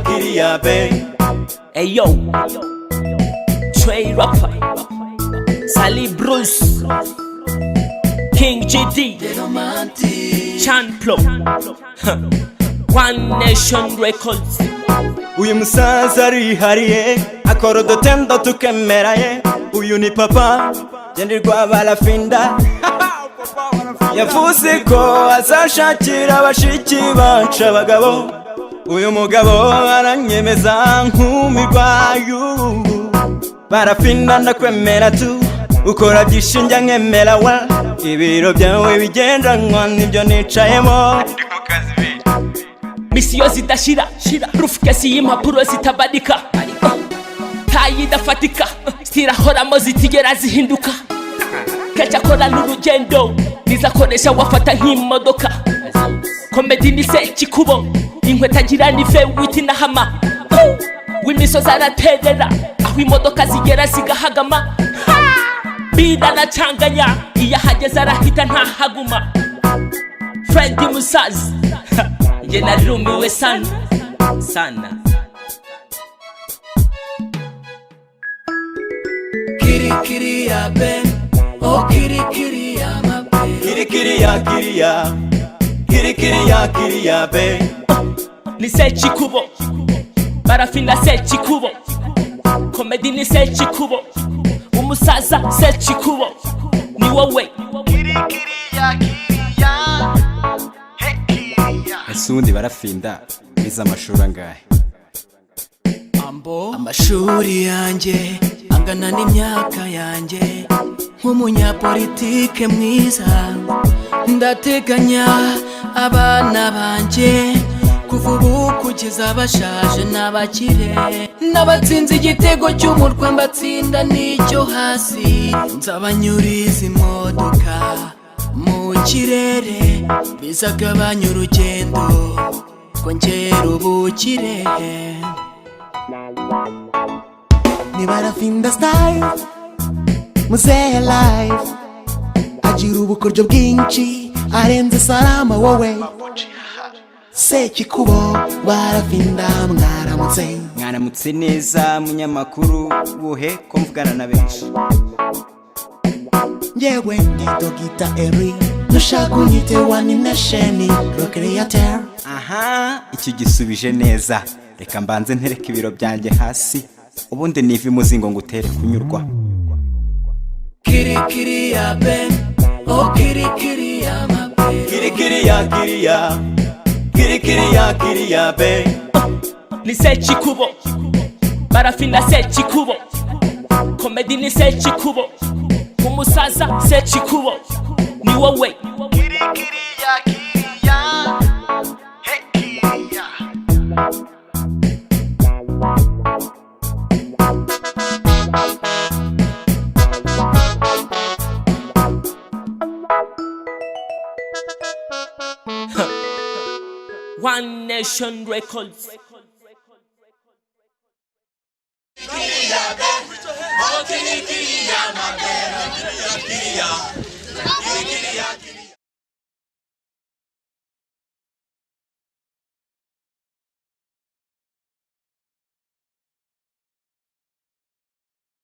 kiriya, babe. Hey yo, Trey Rapper, Sally Bruce, King GD, Chan Plo, One Nation Records. Uyu musaza arihariye, akora udutendo tukemeraye. Uyu ni papa, Gendirwa Barafinda. Yavuze ko azashakira abashiki bacu abagabo. Uyu mugabo aranyemeza nkumirwa y'ubu. Barafinda ndakwemera tu, ukora byishinja nkemera wa. Ibiro byawe bigendanwa nibyo nicayemo. Misiyo zidashira, rufukesi y'impapuro zitabadika. Tayi idafatika, zirahoramo zitigera zihinduka. Kenshi akora n'urugendo, nizakoresha wafata nk'imodoka. Komedi ni Sekikubo, inkweto agira ni Fewiti na Hama. W'imisozi araterera, aho imodoka zigera zigahagama. Bida na canganya, iyo ahageze arahita ntahaguma. Freddy Musazi, nge narumiwe sana. Kiriya ben, oh kiriya my babe. Kiriya, babe. Ni Sekikubo, Barafinda Sekikubo, Komedi ni Sekikubo, umusaza Sekikubo, ni wowe. Ese ubundi Barafinda bize amashuri angahe? Amashuri yanjye angana n'imyaka yanjye. Nk'umunyapolitike mwiza ndateganya abana banjye, kuva ubu kugeza bashaje n'abakire. N'abatsinze igitego cy'umutwe mbatsinda n'icyo hasi. Nzabanyuriza imodoka mu kirere, bizagabanya urugendo twongera ubukire. Ni Barafinda style, muzehe life. Agira ubukoryo bwinshi, arenze Salama wowe. Sekikubo, Barafinda mwaramutse neza munyamakuru wohe ko mvugana na benshi. Yewe ndi Dogita Eri, nushaka unyite One Nation Creator. Aha, iki gisubije neza. Reka mbanze ntereka ibiro byanjye hasi, ubundi niva imuzingo ngutere kunyurwa. Kiriya ben, oh kiriya my babe. Kiriya, babe. Ni Sekikubo, Barafinda Sekikubo, Komedi ni Sekikubo, umusaza Sekikubo, ni wowe. One Nation Records.